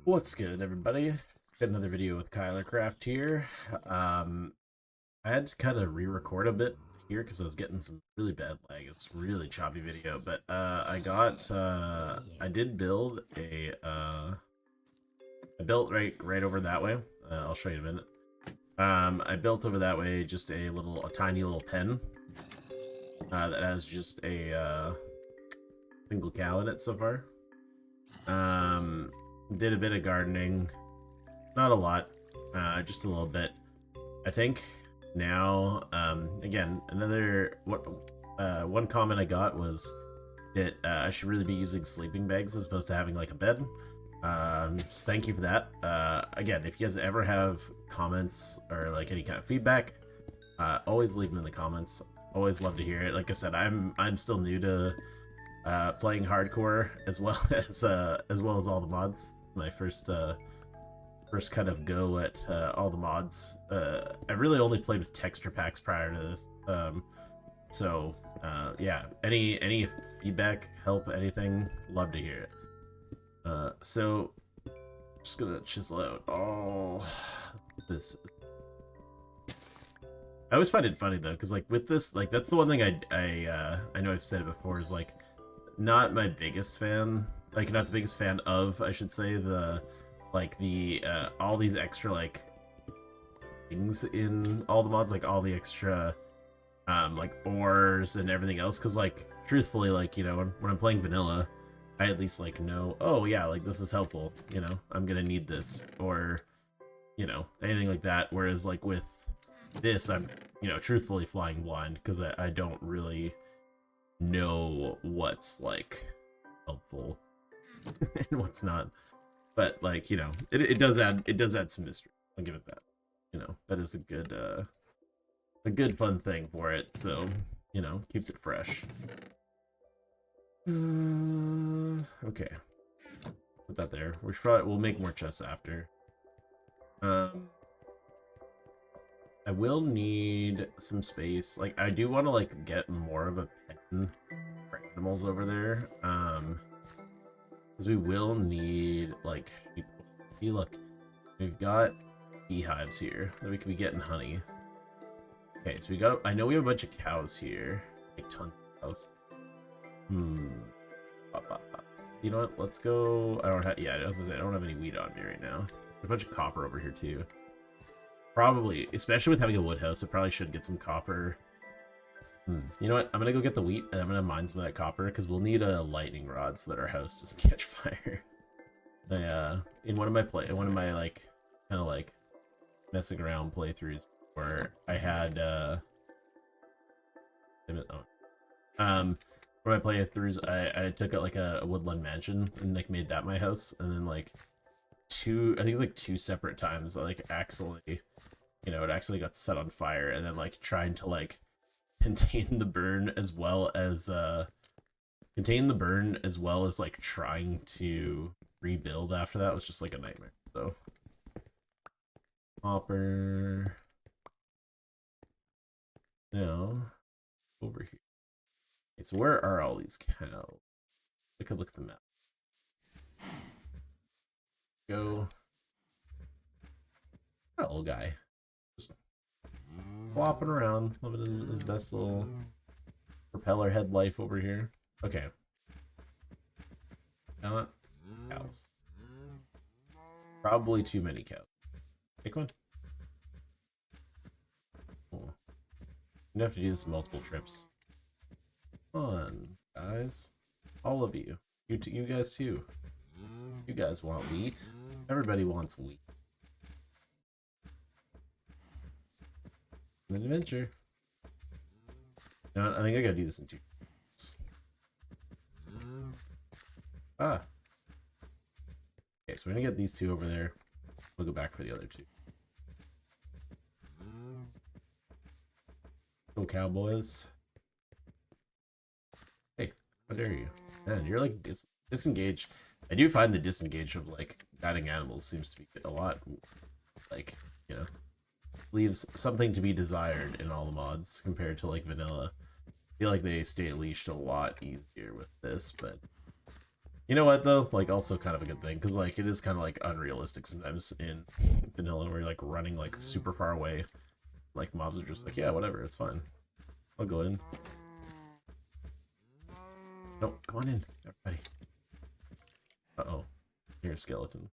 What's good, everybody? Got another video with Kylercraft here. I had to kind of re-record a bit here because I was getting some really bad lag. It's really choppy video, but I did build I built right over that way. I'll show you in a minute. I built over that way just a tiny little pen that has just a single cow in it so far. Did a bit of gardening, not a lot, just a little bit. I think now, again, one comment I got was that I should really be using sleeping bags as opposed to having like a bed. So thank you for that. Again, if you guys ever have comments or like any kind of feedback, always leave them in the comments. Always love to hear it. Like I said, I'm still new to playing hardcore as well as all the mods. My first kind of go at all the mods. I really only played with texture packs prior to this. Yeah, any feedback, help, anything, love to hear it. So just gonna chisel out all this. I always find it funny though, because like with this, like that's the one thing I know I've said it before is like not my biggest fan, like not the biggest fan of, I should say, the all these extra like things in all the mods, like all the extra like ores and everything else, because like truthfully, like, you know, when I'm playing vanilla, I at least like know, oh yeah, like this is helpful, you know, I'm gonna need this, or you know, anything like that. Whereas like with this, I'm, you know, truthfully flying blind because I don't really know what's like helpful and what's not. But like, you know, it does add some mystery. I'll give it that. You know, that is a good fun thing for it. So, you know, keeps it fresh. Okay, put that there. We'll make more chests after. I will need some space. Like, I do want to like get more of a pen for animals over there. Because we will need like sheep. See, look, we've got beehives here that we could be getting honey. Okay, so I know we have a bunch of cows here, like tons of cows. You know what? Let's go. I don't have. Yeah, I was gonna say I don't have any wheat on me right now. There's a bunch of copper over here too. Probably, especially with having a wood house, I probably should get some copper. You know what? I'm gonna go get the wheat and I'm gonna mine some of that copper because we'll need a lightning rod so that our house doesn't catch fire. In one of my like kind of like messing around playthroughs where I had one of my playthroughs, I took out like a woodland mansion and like made that my house, and then like I think like two separate times like accidentally, you know, it actually got set on fire, and then like trying to like contain the burn as well as like trying to rebuild after that was just like a nightmare. So hopper now over here. Okay, so where are all these cows? I could look at the map. Go. That little guy just flopping around, living his best little propeller head life over here. Okay. Not cows. Probably too many cows. Take one. Cool. You have to do this multiple trips. Come on, guys. All of you. You guys too. You guys want wheat? Everybody wants wheat. An adventure. You know what? I think I gotta do this in two. Ah. Okay, so we're gonna get these two over there. We'll go back for the other two. Go Cowboys. Hey, how dare you? Man, you're like disengaged. I do find the disengage of like guiding animals seems to be a lot, like, you know, leaves something to be desired in all the mods compared to like vanilla. I feel like they stay leashed a lot easier with this, but You know what though? Like also kind of a good thing because like it is kind of like unrealistic sometimes in vanilla where you're like running like super far away. Like mobs are just like, yeah, whatever, it's fine. I'll go in. No, come on in, everybody. Uh-oh. You're a skeleton.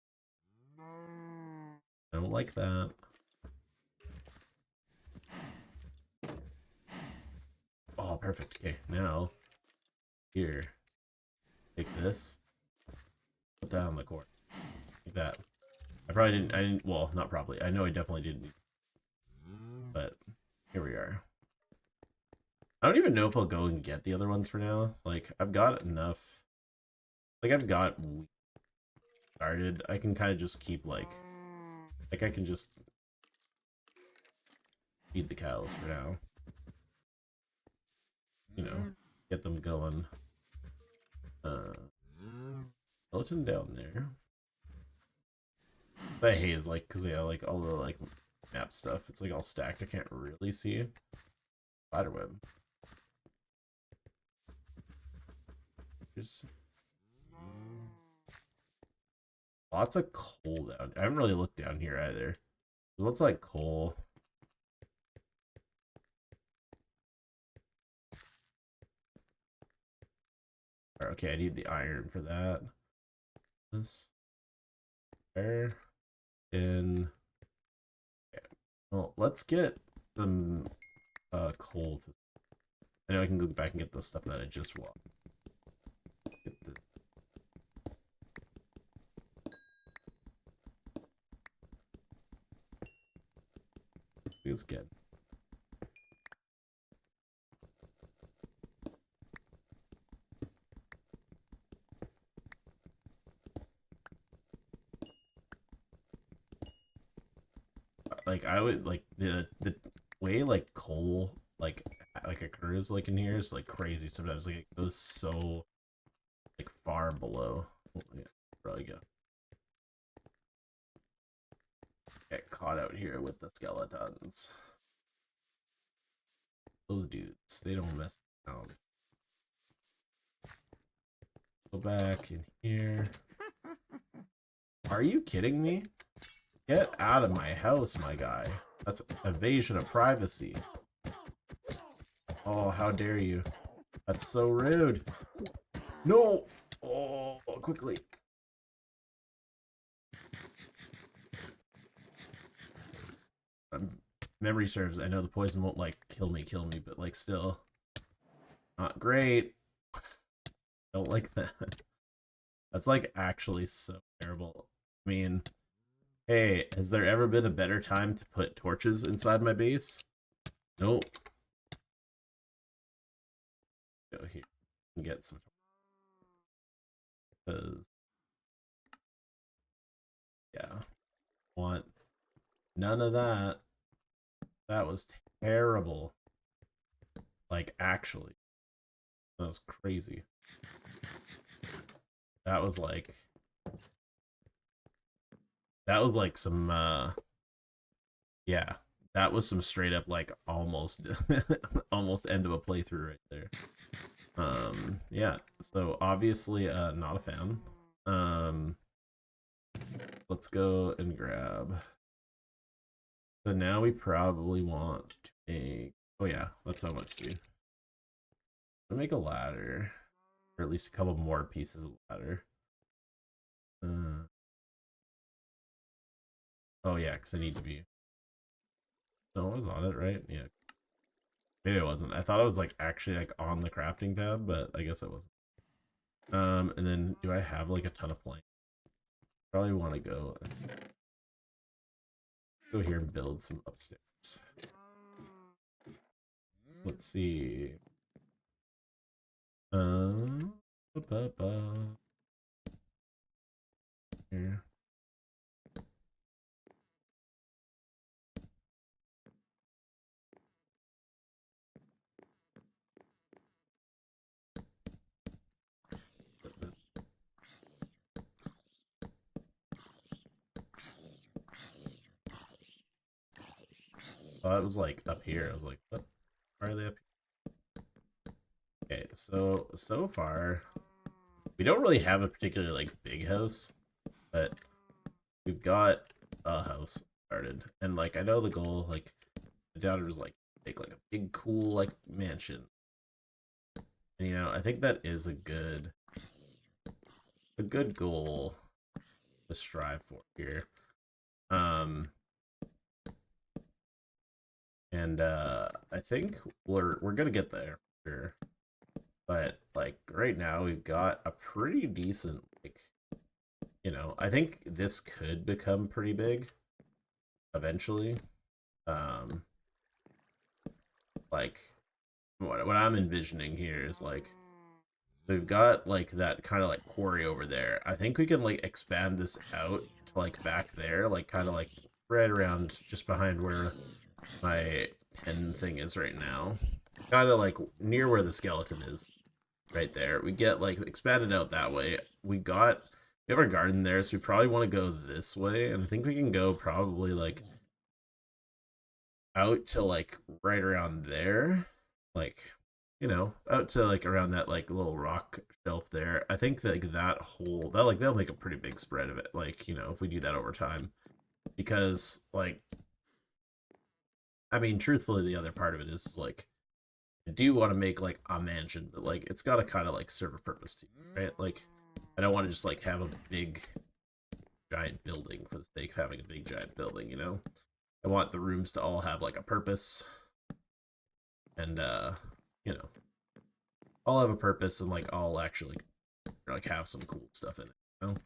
I don't like that. Oh, perfect. Okay, now here. Take this. Put that on the cord. Like that. I didn't, well, not probably. I know I definitely didn't. But here we are. I don't even know if I'll go and get the other ones for now. Like, I've got enough. Like, I've got started. I can kind of just keep, like I can just feed the cows for now. You know, get them going. Skeleton down there. What I hate is, like, because, yeah, like, all the, like, map stuff, it's, like, all stacked. I can't really see. Spiderweb. There's lots of coal down. I haven't really looked down here either. It looks like coal. Okay, I need the iron for that. This. There. In. Okay. Well, let's get some coal. I know I can go back and get the stuff that I just want. Get the... It's good. Like I would like the way like coal like occurs like in here is like crazy sometimes. Like it goes so like far below. Oh, yeah, probably get caught out here with the skeletons. Those dudes, they don't mess around. Go back in here. Are you kidding me? Get out of my house, my guy. That's invasion of privacy. Oh, how dare you. That's so rude. No! Oh, quickly. Memory serves. I know the poison won't, like, kill me, but, like, still. Not great. Don't like that. That's, like, actually so terrible. I mean, hey, has there ever been a better time to put torches inside my base? Nope. Go here and get some. Because, yeah. Want none of that. That was terrible. Like, actually. That was crazy. That was like some yeah, that was some straight up like almost almost end of a playthrough right there. Yeah, so obviously not a fan. Let's go and grab. So now we probably want to make, oh yeah, that's how much to do. Make a ladder, or at least a couple more pieces of ladder. Oh yeah, because I need to be. No, I was on it, right? Yeah. Maybe it wasn't. I thought it was like actually like on the crafting tab, but I guess it wasn't. And then do I have like a ton of plank? Probably want to go here and build some upstairs. Let's see. Here. Oh, that was like up here. I was like, what? Why are they up here? Okay, so far we don't really have a particularly like big house, but we've got a house started. And like I know the goal, like my daughter was like make like a big cool like mansion. And you know, I think that is a good goal to strive for here. Um and I think we're gonna get there for sure. But like right now we've got a pretty decent like you know, I think this could become pretty big eventually. Um like what I'm envisioning here is like we've got like that kind of like quarry over there. I think we can like expand this out to like back there, like kind of like right around just behind where my pen thing is right now. Kind of like near where the skeleton is, right there. We get like expanded out that way. We have our garden there, so we probably want to go this way, and I think we can go probably like out to like right around there, like you know, out to like around that like little rock shelf there. I think that like, that whole that like they'll make a pretty big spread of it, like you know, if we do that over time, because like I mean, truthfully, the other part of it is like I do want to make like a mansion, but like it's got to kind of like serve a purpose too, right? Like I don't want to just like have a big giant building for the sake of having a big giant building, you know? I want the rooms to all have like a purpose and you know, all have a purpose and like all actually like have some cool stuff in it, you know?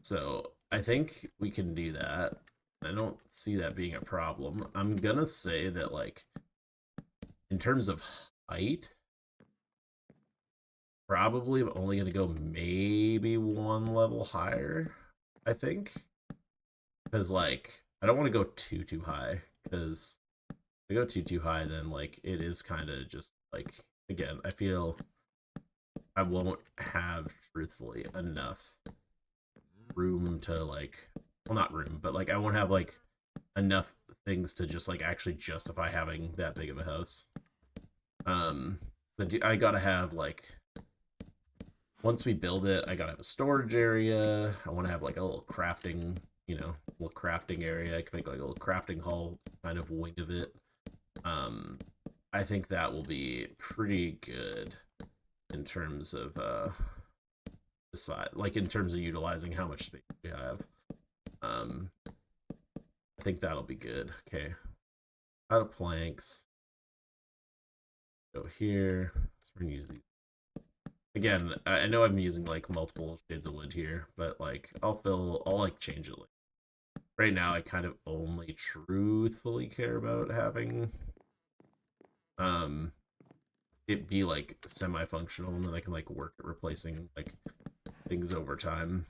So I think we can do that. I don't see that being a problem. I'm gonna say that like in terms of height, probably I'm only gonna go maybe one level higher, I think. Because like I don't want to go too high, because if I go too high, then like it is kind of just like again, I feel I won't have truthfully enough room to like well not room, but like I won't have like enough things to just like actually justify having that big of a house. Um I gotta have like once we build it, I gotta have a storage area. I want to have like a little crafting, you know, little crafting area. I can make like a little crafting hall kind of wing of it. Um, I think that will be pretty good in terms of like in terms of utilizing how much space we have. Um, I think that'll be good. Okay, out of planks. Go here. So we're gonna use these. Again, I know I'm using like multiple shades of wood here, but like I'll like change it. Like right now, I kind of only truthfully care about having um it be like semi-functional, and then I can like work at replacing like things over time.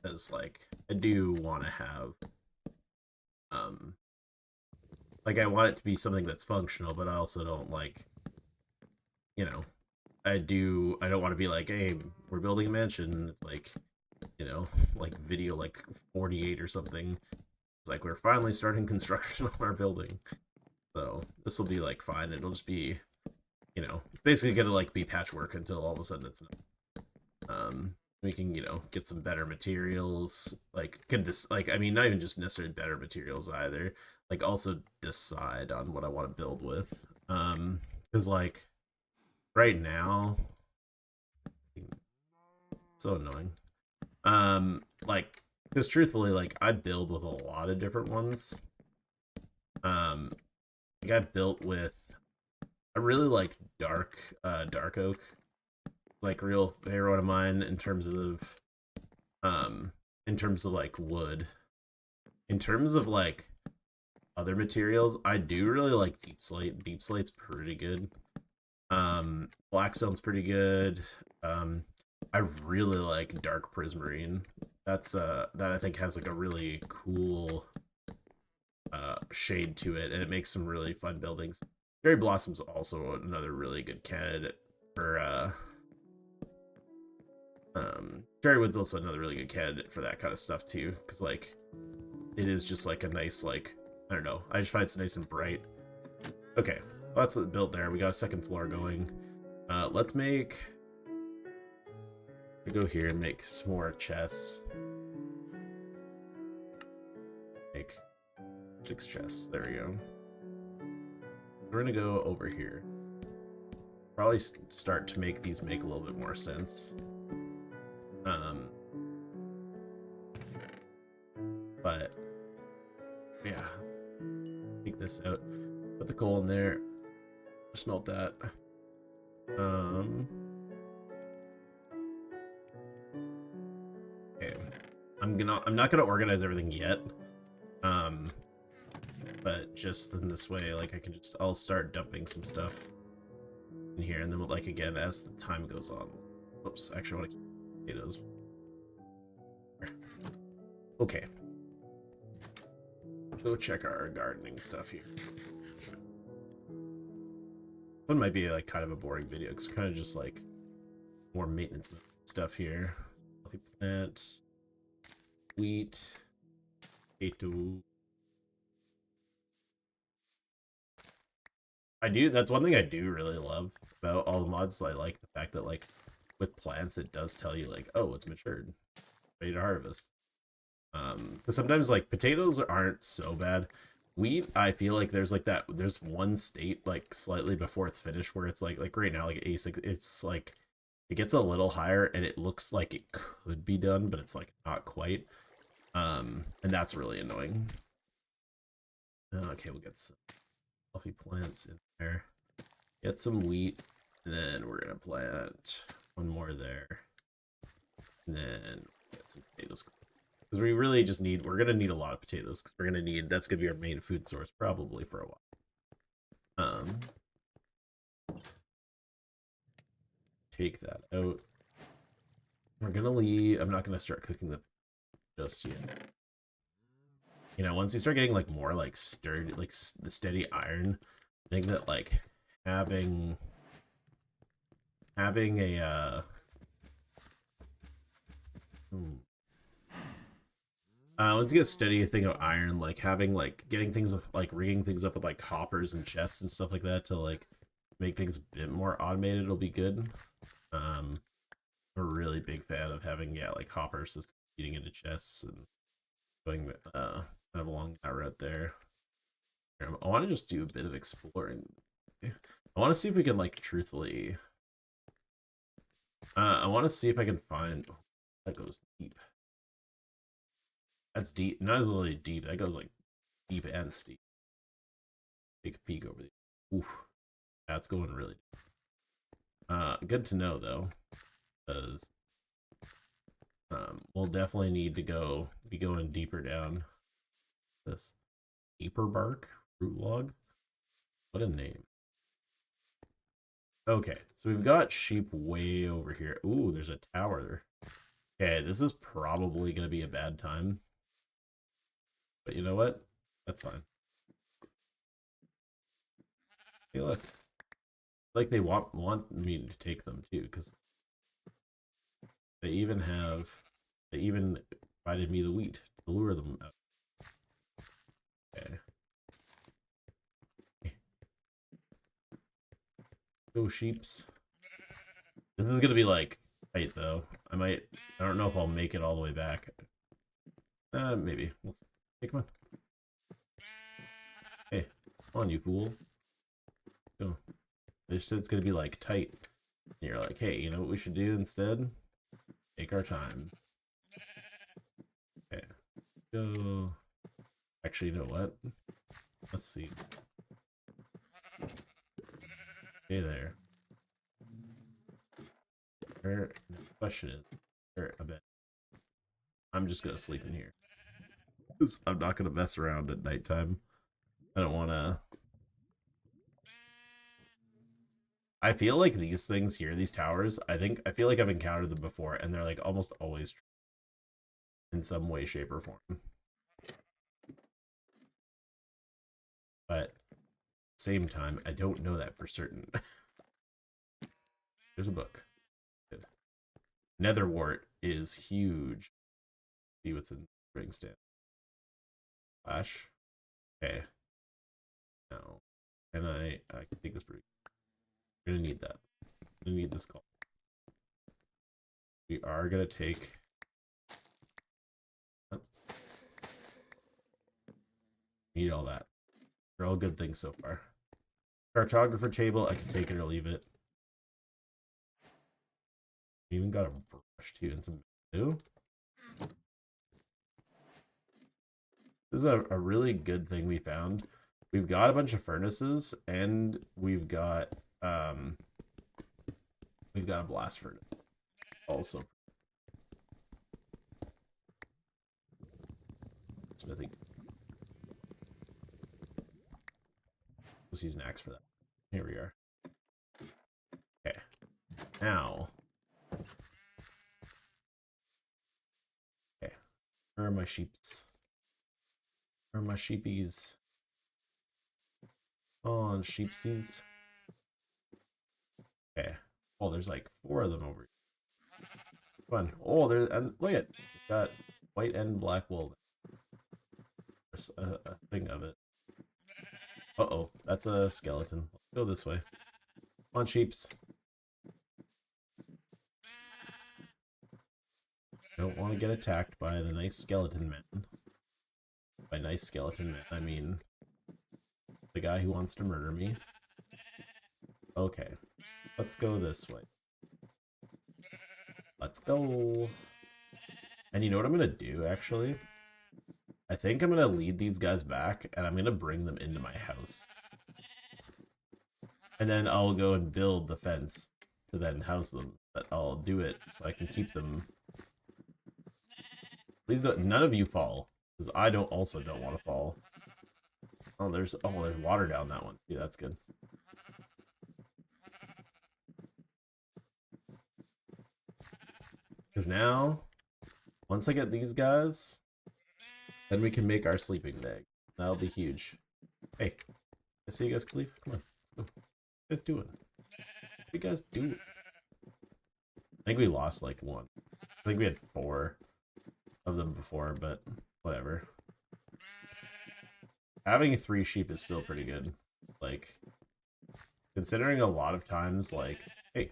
Because like I do want to have um like I want it to be something that's functional, but I also don't like you know I don't want to be like, hey, we're building a mansion. It's like, you know, like video like 48 or something. It's like we're finally starting construction on our building. So this will be like fine. It'll just be, you know, basically gonna like be patchwork until all of a sudden it's we can, you know, get some better materials. Like can this like I mean not even just necessarily better materials either. Like also decide on what I want to build with. Because like right now so annoying like because truthfully like I build with a lot of different ones. Like I built with I really like dark oak, like real favorite of mine um in terms of like wood. In terms of like other materials, I do really like deep slate. Deep slate's pretty good. Blackstone's pretty good. I really like dark prismarine. That's that I think has like a really cool shade to it, and it makes some really fun buildings. Cherry Blossom's also another really good candidate for Cherrywood's also another really good candidate for that kind of stuff too, because like it is just like a nice like I don't know. I just find it's nice and bright. Okay, so that's built there. We got a second floor going. Let's make I go here and make some more chests. Make 6 chests. There we go. We're gonna go over here. Probably start to make these make a little bit more sense. But yeah, take this out. Put the coal in there. Smelt that. Okay. I'm not gonna organize everything yet. But just in this way, like I'll start dumping some stuff in here, and then like again as the time goes on. Oops, actually I want to keep potatoes. Okay. Go check our gardening stuff here. One might be like kind of a boring video because we're kind of just like more maintenance stuff here. Coffee plant, wheat, potato. That's one thing I do really love about all the mods. I like the fact that like with plants it does tell you like, oh, it's matured, ready to harvest. Because sometimes like potatoes aren't so bad. Wheat, I feel like there's one state like slightly before it's finished where it's like right now like A6, it's like it gets a little higher and it looks like it could be done, but it's like not quite. And that's really annoying. Okay, we'll get some coffee plants in there. Get some wheat, and then we're gonna plant one more there. And then get some potatoes. Because we really just we're gonna need a lot of potatoes because that's gonna be our main food source probably for a while. Take that out. We're gonna leave. I'm not gonna start cooking them just yet. You know, once we start getting like more like sturdy, like the steady iron, I think that like having a once you get a steady thing of iron, like getting things with like rigging things up with like hoppers and chests and stuff like that to like make things a bit more automated will be good. I'm a really big fan of having like hoppers just feeding into chests and going kind of along that route there. I want to just do a bit of exploring. I want to see if we can like truthfully. I want to see if I can find. Oh, that goes deep. That's deep. Not as really deep. That goes like deep and steep. Take a peek over there. Oof. That's going really deep. Good to know though, because we'll definitely need to be going deeper down. This paper bark fruit log. What a name. Okay, so we've got sheep way over here. Ooh, there's a tower there. Okay, this is probably gonna be a bad time. But you know what? That's fine. Hey, look. Like they want me to take them too, because they even provided me the wheat to lure them out. Okay. Go sheeps. This is gonna be like tight though. I don't know if I'll make it all the way back. Maybe. Let's hey, come on. Hey, come on, you fool. Go. They said it's gonna be like tight. And you're like, hey, you know what we should do instead? Take our time. Okay. Go. Actually, you know what? Let's see. Hey there. Where the question is, where a bed? I'm just gonna sleep in here. I'm not gonna mess around at nighttime. I don't wanna. I feel like these things here, these towers, I feel like I've encountered them before, and they're like almost always in some way, shape, or form. But same time, I don't know that for certain. There's a book. Good. Netherwart is huge. See what's in the ring stand. Flash. Okay. Now, can I can take this brew. We're gonna need that. I'm gonna need this call. We are gonna take. Need all that. They're all good things so far. Cartographer table, I can take it or leave it. Even got a brush too and some glue. This is a really good thing we found. We've got a bunch of furnaces and we've got a blast furnace also. Smithing. Let's use an axe for that. Here we are. Okay. Now. Okay. Where are my sheeps? Where are my sheepies? Oh, sheepsies. Okay. Oh, there's like 4 of them over here. Fun. Oh, there's, and look at, got white and black wool. There's a thing of it. Uh-oh, that's a skeleton. Let's go this way. Come on, sheeps. Don't want to get attacked by the nice skeleton man. By nice skeleton man, I mean the guy who wants to murder me. Okay, let's go this way. Let's go. And you know what I'm gonna do, actually? I think I'm gonna lead these guys back, and I'm gonna bring them into my house. And then I'll go and build the fence to then house them. But I'll do it so I can keep them. Please don't, none of you fall, because I also don't want to fall. Oh, there's water down that one. Yeah, that's good. Because now, once I get these guys, then we can make our sleeping bag. That'll be huge. Hey, I see you guys, Khalif. Come on, let's go. What are you guys doing? What are you guys doing? I think we lost like 1. I think we had 4 of them before, but whatever. Having 3 sheep is still pretty good. Like, considering a lot of times, like, hey,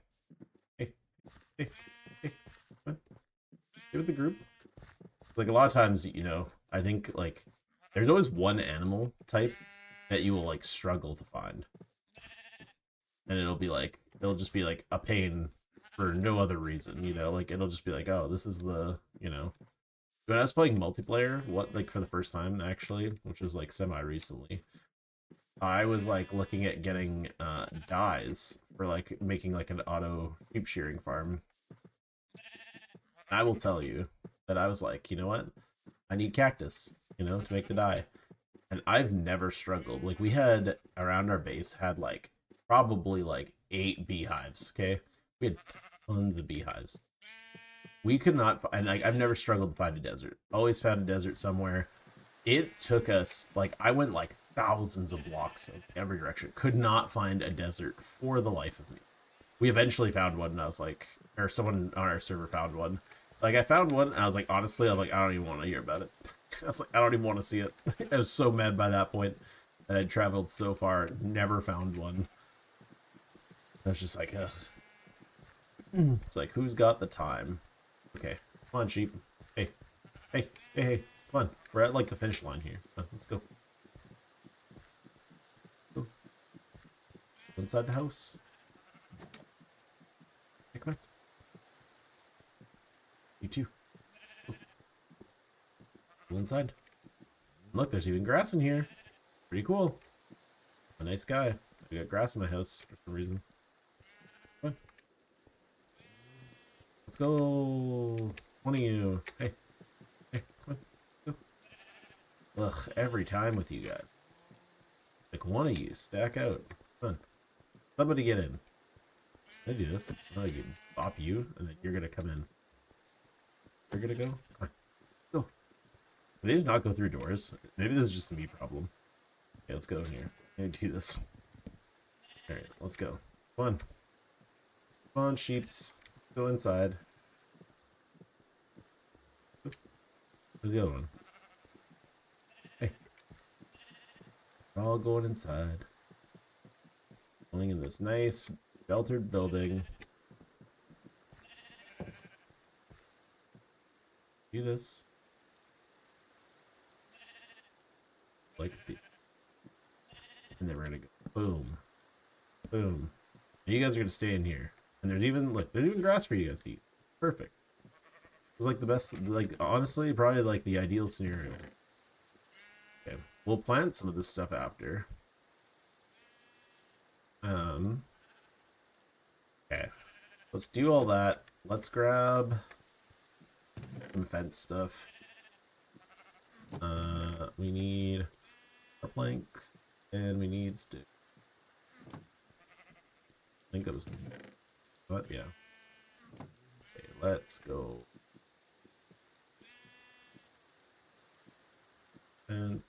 come on. Get with the group. Like, a lot of times, you know, I think, like, there's always one animal type that you will, like, struggle to find. And it'll just be, like, a pain for no other reason, you know? Like, it'll just be like, oh, this is the, you know... When I was playing multiplayer, for the first time, actually, which was, like, semi-recently, I was, like, looking at getting, dyes for, like, making, like, an auto sheep shearing farm. And I will tell you that I was like, you know what? I need cactus, you know, to make the dye. And I've never struggled. Like, we had, around our base, had, like, probably, like, 8 beehives, okay? We had tons of beehives. We could not, and like, I've never struggled to find a desert. Always found a desert somewhere. It took us, like, I went, like, thousands of blocks in every direction. Could not find a desert for the life of me. We eventually found one, and I was like, or someone on our server found one. Like, I found one, and I was like, honestly, I'm like, I don't even want to hear about it. I was like, I don't even want to see it. I was so mad by that point that I'd traveled so far, never found one. I was just like, ugh. It's like, who's got the time? Okay, come on, sheep. Hey, come on. We're at, like, the finish line here. Let's go. Go. Inside the house. Hey, come on. You too. Go inside. Look, there's even grass in here. Pretty cool. A nice guy. I got grass in my house for some reason. Come on. Let's go. One of you. Hey, come on. Go. Ugh, every time with you guys. Like, one of you. Stack out. Come on. Somebody get in. Can I do this? Oh, you bop you, and then you're gonna come in. You're gonna go? Come on. Go. They did not go through doors. Maybe this is just a me problem. Okay, let's go in here. I'm gonna do this. Alright, let's go. Come on. Come on, sheeps. Go inside. Where's the other one? Hey. We're all going inside. Going in this nice, sheltered building. Do this. Like the, and then we're gonna go boom, boom. And you guys are gonna stay in here. And there's even look, there's even grass for you guys to eat. Perfect. It's like the best, like honestly, probably like the ideal scenario. Okay, we'll plant some of this stuff after. Okay, let's do all that. Let's grab some fence stuff. We need our planks, and we need stick. I think that was, what? Yeah. Okay, let's go. And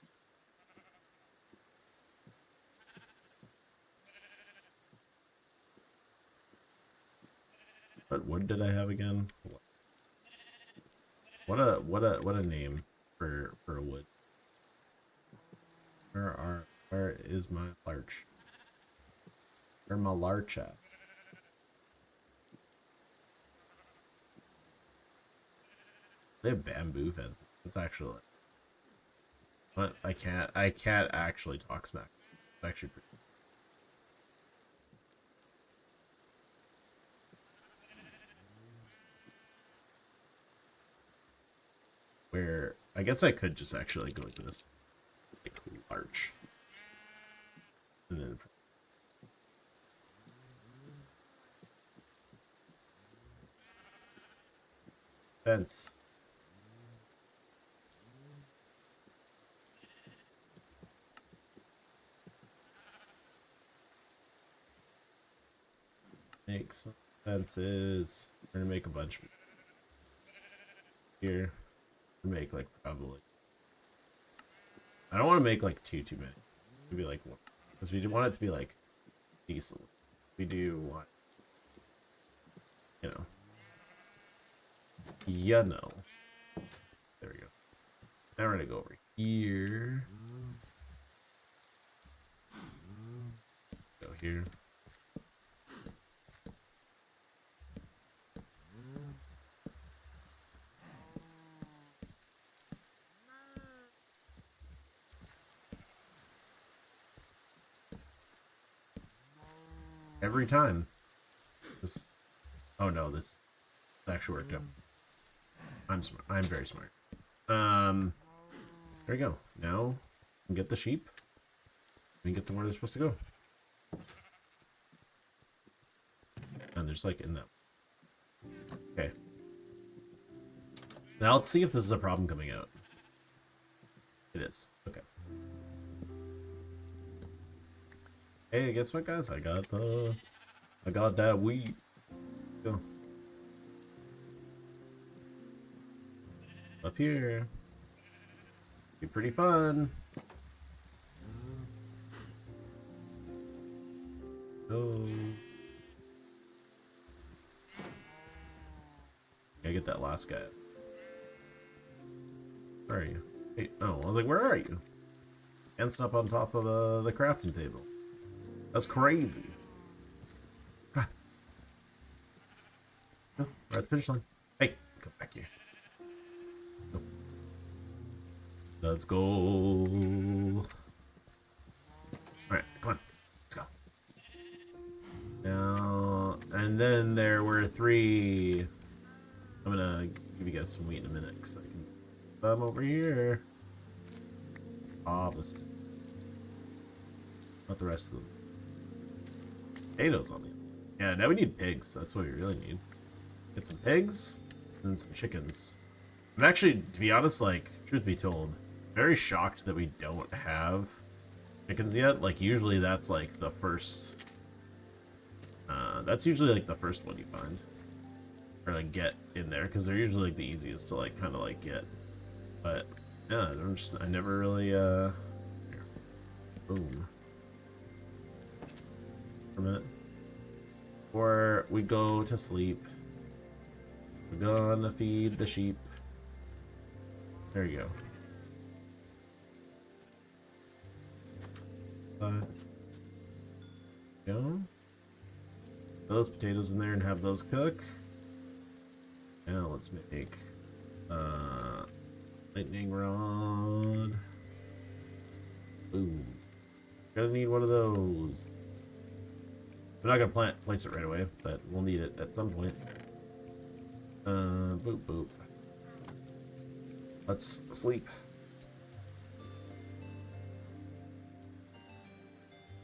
what wood did I have again? What a name for a wood. Where is my larch? Where my larch at? They have bamboo fences. It's actually what I can't actually talk smack. It's actually pretty where I guess I could just actually go like this. Like larch. And then fence. Make some fences. We're gonna make a bunch here. Make like probably. I don't want to make like too many. Maybe like one, because we want it to be like decent. We do want, you know. There we go. Now we're gonna go over here. Go here. Every time. This. Oh no, this actually worked out. I'm smart. I'm very smart. There we go. Now we can get the sheep. We can get them where they're supposed to go. And there's like in that. Okay. Now let's see if this is a problem coming out. It is. Okay. Hey, guess what, guys? I got that wheat. Go. Up here. Be pretty fun. Oh. Gotta get that last guy. Where are you? Hey, oh, I was like, where are you? Dancing up on top of the crafting table. That's crazy. Ah. Oh, we're at the finish line. Hey, come back here. Oh. Let's go. Alright, come on. Let's go. Now, and then there were 3. I'm gonna give you guys some wheat in a minute because I can see them over here. Harvest. Not the rest of them. Potatoes on the end. Yeah, now we need pigs. That's what we really need. Get some pigs and some chickens. I'm actually, to be honest, like, truth be told, very shocked that we don't have chickens yet. Like, usually that's like the first. That's usually like the first one you find. Or like get in there, because they're usually like the easiest to like kind of like get. But yeah, I never really here. Boom. For a minute. Or we go to sleep. We're gonna feed the sheep. There you go. Go. Those potatoes in there and have those cook. Now let's make Lightning rod. Ooh. Gonna need one of those. We're not gonna place it right away, but we'll need it at some point. Boop boop. Let's sleep.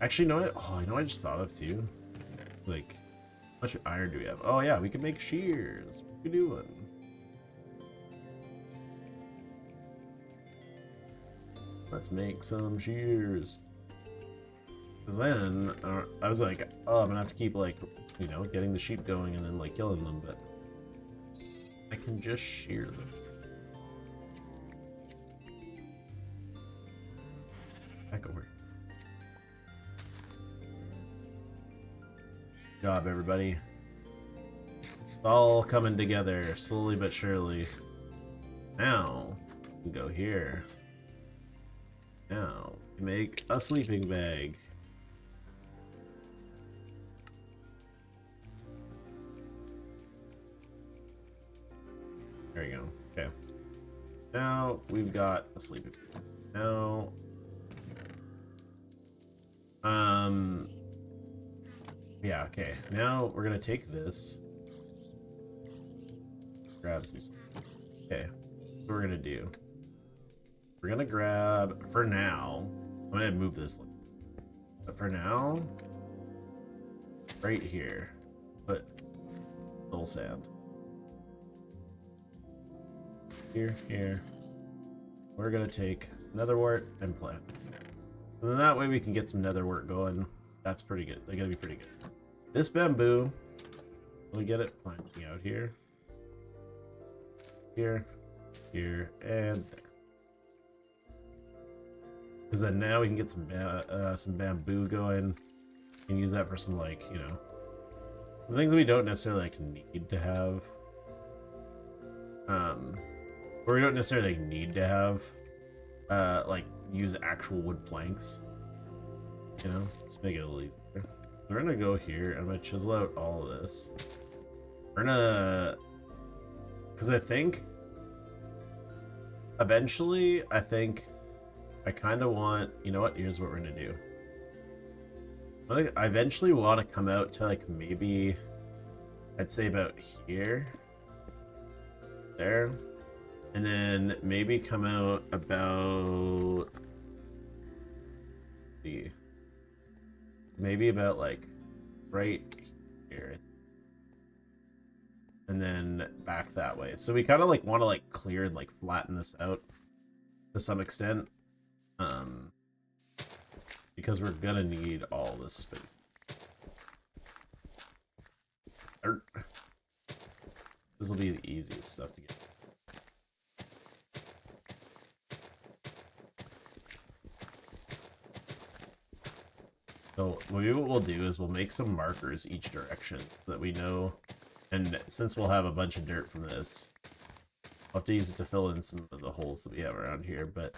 Actually, you know what? Oh, you know what I just thought of too? Like, how much iron do we have? Oh yeah, we can make shears. What are we doing? Let's make some shears. Because then, I was like, oh, I'm gonna have to keep, like, you know, getting the sheep going and then, like, killing them, but I can just shear them. Back over. Good job, everybody. It's all coming together, slowly but surely. Now, we go here. Now, we make a sleeping bag. There you go. Okay. Now we've got a sleeping bag. Now, yeah. Okay. Now we're gonna take this. Grab some. Okay. What we're gonna do? We're gonna grab for now. I'm gonna move this, but for now, right here, put soul sand. Here. We're gonna take nether wart and plant. And then that way we can get some nether wart going. That's pretty good. They gotta be pretty good. This bamboo, we get it planting out here. Here, and there. Because then now we can get some bamboo going and use that for some, like, you know, the things we don't necessarily like need to have. Or we don't necessarily need to have, like, use actual wood planks. You know, just make it a little easier. We're gonna go here. I'm gonna chisel out all of this. We're gonna, because I think eventually, I kind of want, you know what? Here's what we're gonna do. I eventually want to come out to, like, maybe I'd say about here, there, and then maybe come out about maybe about, like, right here, and then back that way. So we kind of, like, want to, like, clear and, like, flatten this out to some extent, because we're gonna need all this space. This will be the easiest stuff to get. So maybe what we'll do is we'll make some markers each direction so that we know, and since we'll have a bunch of dirt from this, I'll have to use it to fill in some of the holes that we have around here, but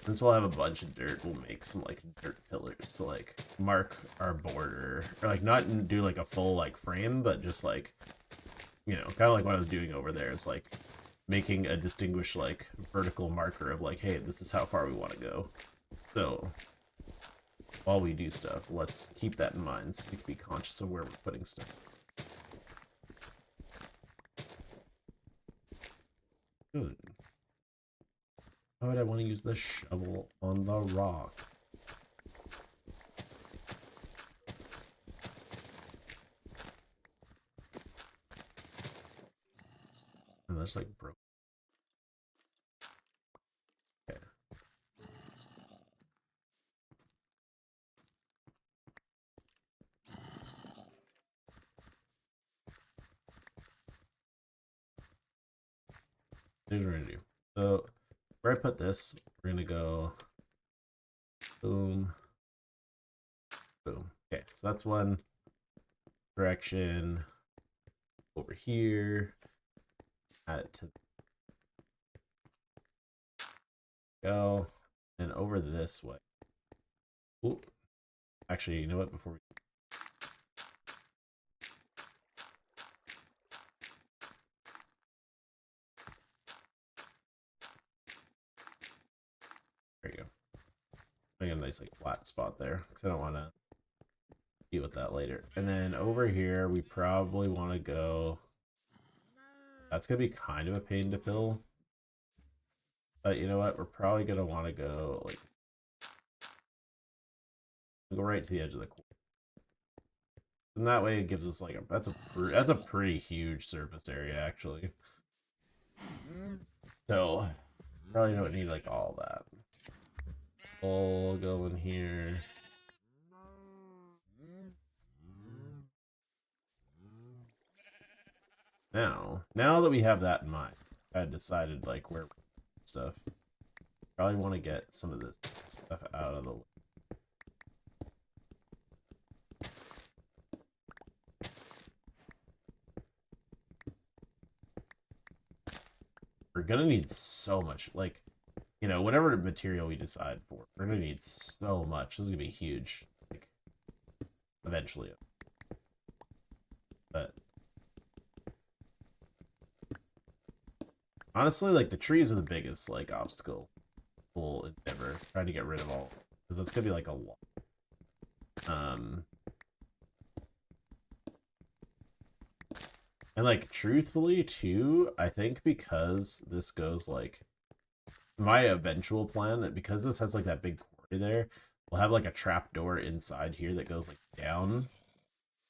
since we'll have a bunch of dirt, we'll make some, like, dirt pillars to, like, mark our border, or, like, not do, like, a full, like, frame, but just, like, you know, kind of like what I was doing over there, is, like, making a distinguished, like, vertical marker of, like, hey, this is how far we want to go. So while we do stuff, let's keep that in mind so we can be conscious of where we're putting stuff. Good. Why would I want to use the shovel on the rock? And that's, like, broke. Okay. Here's what we're gonna do. So where I put this, we're gonna go boom, boom. Okay, so that's one direction. Over here, add it to go, and over this way. Ooh. Actually, you know what? Before we, I got a nice like flat spot there because I don't want to deal with that later. And then over here, we probably want to go. That's gonna be kind of a pain to fill. But you know what? We're probably gonna want to go like go right to the edge of the corner. And that way it gives us like that's a pretty huge surface area actually. So probably don't need like all that. All go in here. Now that we have that in mind, I decided like where stuff. Probably want to get some of this stuff out of the way. We're gonna need so much, like, you know, whatever material we decide for, we're gonna need so much. This is gonna be huge, like, eventually. But honestly, like, the trees are the biggest, like, obstacle full endeavor, trying to get rid of all, because that's gonna be like a lot. And like truthfully too, I think because this goes like my eventual plan, that because this has like that big quarry there, we'll have like a trap door inside here that goes like down,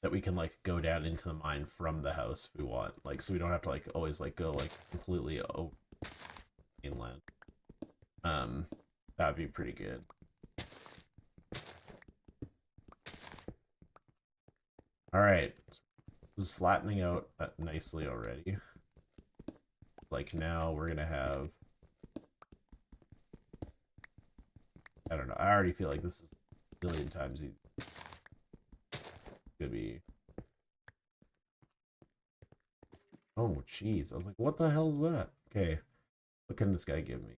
that we can like go down into the mine from the house if we want, like, so we don't have to like always like go like completely over inland. That'd be pretty good. All right, this is flattening out nicely already. Like now we're gonna have, I don't know, I already feel like this is a billion times easier. Could be. Oh jeez, I was like, what the hell is that? Okay, what can this guy give me?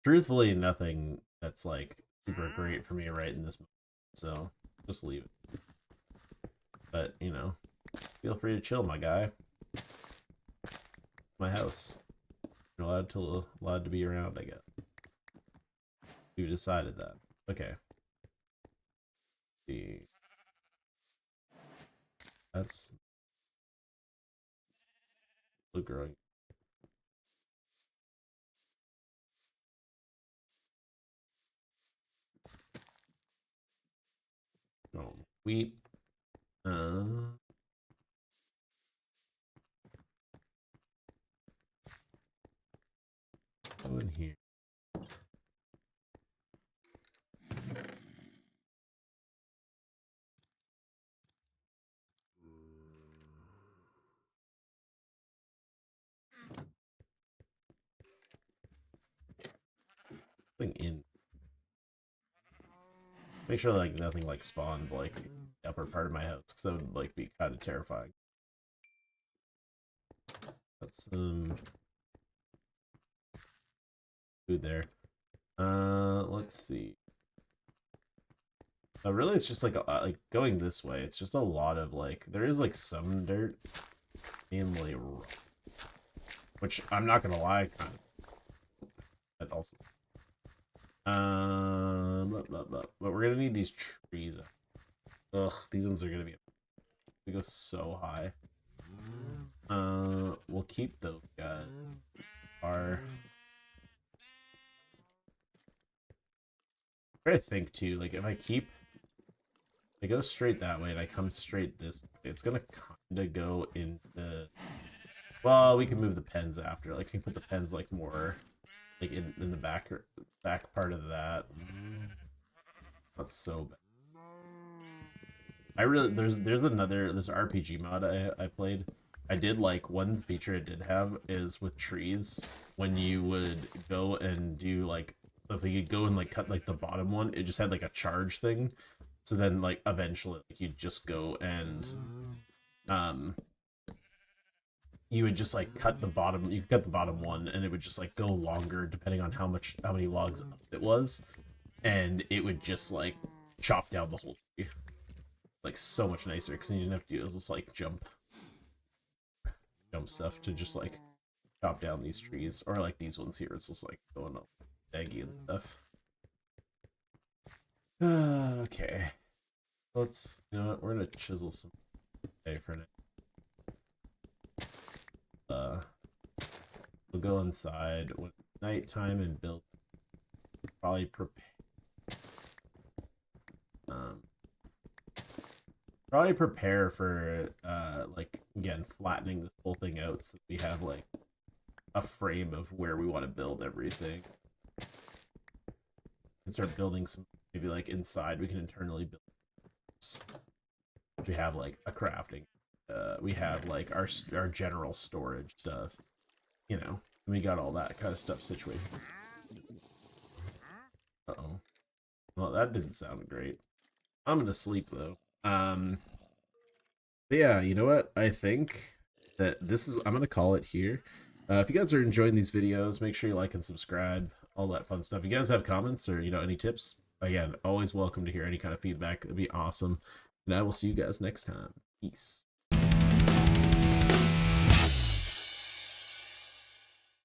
Truthfully, nothing that's like super great for me right in this moment, so just leave it. But you know, feel free to chill, my guy. My house. You're allowed to be around, I guess. You decided that. Okay. See. That's blue growing. Oh, wheat. Go in here. Something in. Make sure like nothing like spawned like the upper part of my house, because that would like be kind of terrifying. That's some food there. Let's see. Really, it's just like going this way. It's just a lot of like there is like some dirt, mainly rough, which I'm not gonna lie, kind of. That also. But we're gonna need these trees. Ugh, these ones are gonna be. They go so high. We'll keep those guys. I think too. Like if I go straight that way and I come straight this way, it's gonna kind of go into. Well, we can move the pens after. Like, we can put the pens like more, like in the back part of that. That's so bad. I really there's another this RPG mod I played. I did like one feature it did have is with trees when you would go and do like if you could go and like cut like the bottom one, it just had like a charge thing. So then like eventually like, you'd just go and you would just like cut the bottom, you could cut the bottom one and it would just like go longer depending on how many logs up it was, and it would just like chop down the whole tree, like so much nicer because you didn't have to do it was just like jump stuff to just like chop down these trees, or like these ones here. It's just like going all daggy and stuff. Okay, let's, you know what, we're gonna chisel some hay for now. We'll go inside when it's nighttime and build. Probably prepare for like, again, flattening this whole thing out so that we have like a frame of where we want to build everything. And start building some, maybe like inside we can internally build. We have like a crafting. We have like our general storage stuff. You know, and we got all that kind of stuff situated. Uh-oh. Well, that didn't sound great. I'm gonna sleep though. But yeah, you know what? I think that this is, I'm gonna call it here. If you guys are enjoying these videos, make sure you like and subscribe, all that fun stuff. If you guys have comments or, you know, any tips, again, always welcome to hear any kind of feedback. It'd be awesome. And I will see you guys next time. Peace.